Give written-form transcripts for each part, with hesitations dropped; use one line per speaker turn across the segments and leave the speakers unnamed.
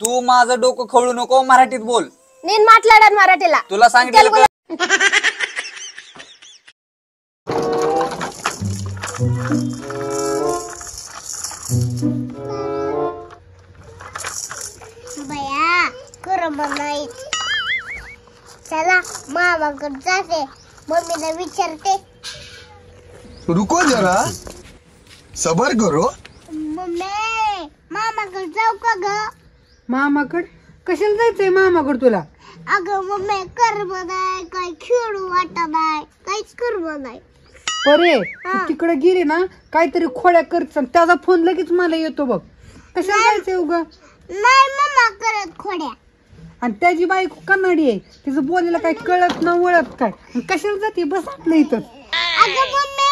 तू माझं डोकं खवळू नको, मराठीत बोल.
నేను మాట్లాడాను మరాఠీలా.
तुला सांगितलं
बया करमत नाही. चला मामाकडे जाते, मम्मीला विचारते.
रुको जरा, सबर करो.
मम्मी मामाकडे जाऊ का ग?
मामाकड कशाला जायचंय मामाकड तुला?
अगं मम्मी करमत नाही, काही खेळू वाटत नाही, काहीच करमत नाही.
परे तिकडे गेली ना काहीतरी खोड्या करत त्याचा फोन लगेच मला येतो बघ. कशाला जायचंय उगा?
नाही मम्मा करत खोड्या.
आणि त्याची बायको कन्नाडी आहे, तिचं बोलायला काही कळत न वळत काय. कशाला जाते? बस आपलं इथं.
अगं मम्मी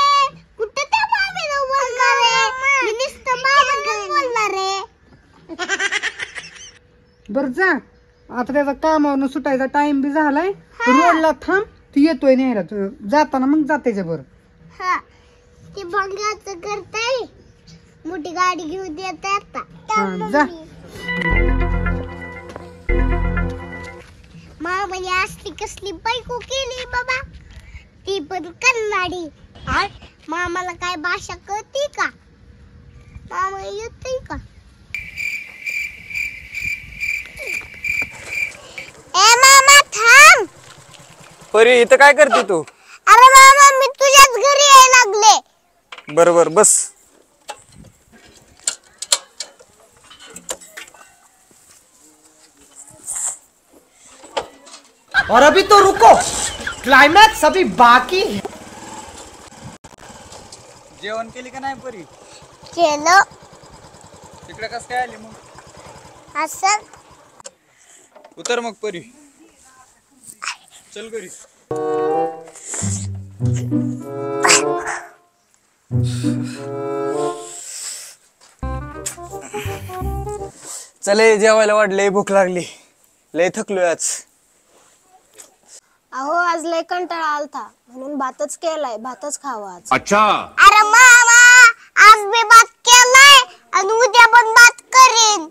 कुठे त्या मामीला बोलणार आहे? मी नुसतं मामाकडे बोलणार आहे.
बरं जा, आता त्याचा कामावरून सुटायचा टाइम बी झालाय. रोडला थांब, तू येतोय न्यायला. तू जाताना मग जा त्याच्या बरोबर.
हा ती भंगाचं करताय, मोठी गाडी घेऊन येत आता.
जा.
मामाने असली कसली बायको केली बाबा, ती पण कन्नाडी. मामाला काय भाषा कळते का? मामा येतोय का? ए मामा थांब.
परी इथं काय करते तू?
अरे मामा मी तुझ्याच घरी यायला लागले.
बरोबर बस.
और अभी तो रुको, क्लाइमैक्स अभी बाकी है.
जेवण केली का नाही परी?
केलं.
तिकडे कस काय आली मग?
असं
उतर मग परी, चल घरी. चले जेवायला वाढले, भूक लागली, लय थकलोय आज.
अहो आज लय कंटाळा आलता म्हणून भातच केलाय, भातच खावा आज.
अच्छा.
अरे मामा आज मी भात केलाय आणि उद्या पण भात करीन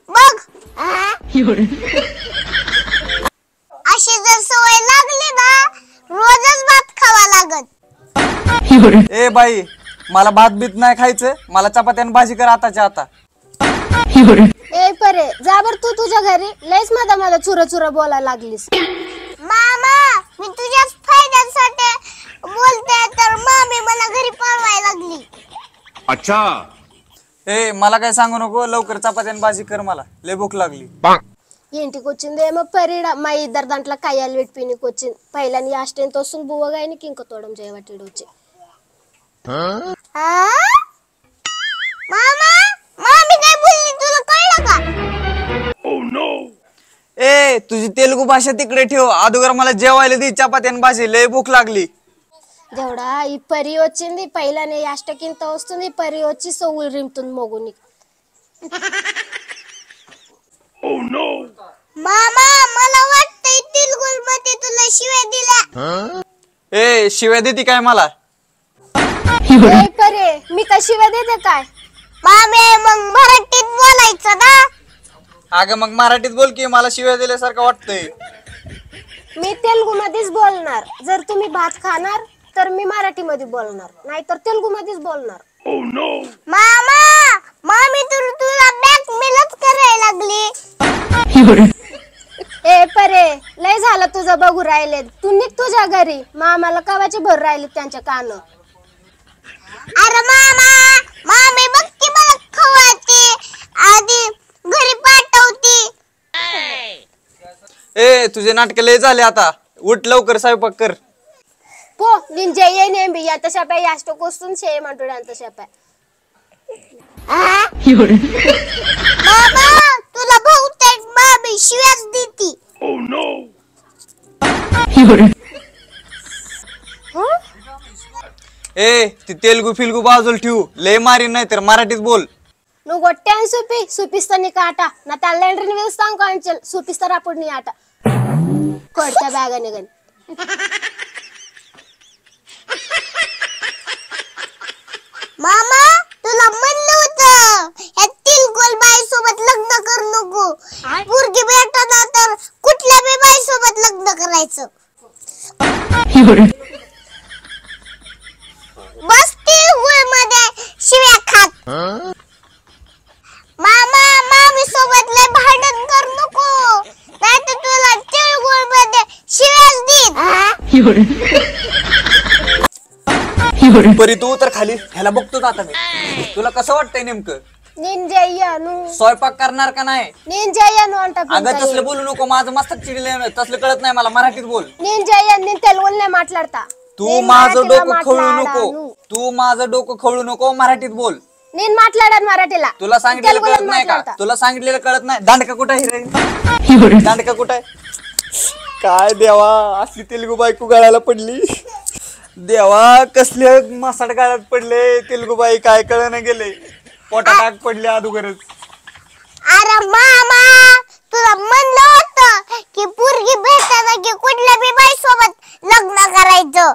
बघ. अशी जर सवय लागली ना रोजच भात खावा लागत.
ए बाई, मला भात बीत नाही खायचं, मला चपात्यान भाजी कर आताच्या आता.
ए परे जा बर तू तुझ्या घरी. लयच मला चुरा चुरा बोलायला लागलीस.
मामा मी तुझ्याच फायद्यासाठी बोलते, तर मामी मला घरी पळवायला लागली.
अच्छा.
ए मला काय सांगू नको, लवकर चपात्यान भाजी कर, मला लय भूक लागली.
ఇంటికి వచ్చిందేమో పరిడ మా ఇద్దరు దాంట్లో కయ్యాలు పెట్టి పీనికి వచ్చింది. పైలని అష్టంతో వస్తుంది బువ్వగాయనికి ఇంకో తోడం చేయబట్టి వచ్చి.
मामा मामी काय बोलली तुला कळलं का?
ए तुझी तेलुगू भाषा तिकडे ठेव, अगोदर मला जेवायला दे चपात्यान भाजी, लय भूक लागली.
దేవుడా ఈ పరి వచ్చింది, పైలని అష్టకింత వస్తుంది, పరి వచ్చి సొవ్వులు రింపుతుంది మొగుని.
मामा मला वाटतंय तिलगुल मध्ये तुला शिव्या दिल्या.
ए शिव्या देती काय मला?
ए परे मी काय शिव्या देते काय?
मामे मग मराठीत बोलायचं ना.
अगं मग मराठीत बोल की, मला शिव्या दिल्यासारखं वाटतंय.
मी तेलुगू मध्येच बोलणार. जर तुम्ही भात खाणार तर मी मराठी मध्ये बोलणार, नाहीतर तेलुगू मध्येच बोलणार.
मामा मामी तर तुला ब्लॅकमेलच करायला लागली.
ए परे लय झालं तुझं बघू राहिले. तू निघ तुझ्या घरी. मामाला कवाचे भर राहिले त्यांच्या कान.
अरे मामा मामी बघ की मला खवाची आधी घरी पाठवती.
ए तुझे नाटक लय झाले आता, उठ लवकर स्वयंपाक कर.
పో నేను చెయ్యనేమి ఎంత సేపే యాస్ట్ కూర్చుని చేయమంటాడు అంత సేపే.
मामा तुला बहुतेक मामी शिव्याच देती.
ए ती तेलुगू फिलगू बाजूला ठेवू, लय मारी नाही तर मराठीत बोल.
నువ్వు కొట్టాను చూపిస్తా నీకు ఆట. నా తల్లిదండ్రిని పిలుస్తాను కాంచెల్ చూపిస్తారు అప్పుడు నీ ఆట. కొడతా బాగానే గాని.
मामा तुला म्हणलं होतं या तिलगुल बाई सोबत लग्न करू नको. पोरगी भेटणार तर कुठल्या बी बाई सोबत लग्न करायचं. बसती मध्ये शिव्या खात. मामा मामी सोबत लय भांडण करू नको, नाही तर तुला तिळगुळ मध्ये शिव्याच देईन.
परी तू तर खाली, ह्याला बघतोच आता मी. तुला कसं वाटतंय नेमकं?
निंजायनु
स्वयंपाक करणार का नाही?
निंजायनु अंटा
अगं तसलं बोलू नको, माझं मस्तक चिडलं. तसलं कळत नाही मला, मराठीत बोल.
निंजायन नी तेलगुलने माట్లాडता.
तू माझं डोकं खवळू नको, तू माझं डोकं खवळू नको, मराठीत बोल.
నేను మాట్లాడాను మరాఠీలా
तुला सांगितलेलं कळत नाही का? तुला सांगितलेलं कळत नाही? दांडका कुठं आहे रे? दांडका कुठं आहे? काय देवा, असली तेलगू बायको गाळायला पडली. देवा, कसले मासाड गाळ्यात पडले तेलगू बाई, काय कळणं गेले. पोटात आग पडली अगोदरच.
अरे मामा, तुला म्हणलं होतं की पोरगी भेटताना की कुठल्या बी बाई सोबत लग्न करायचं.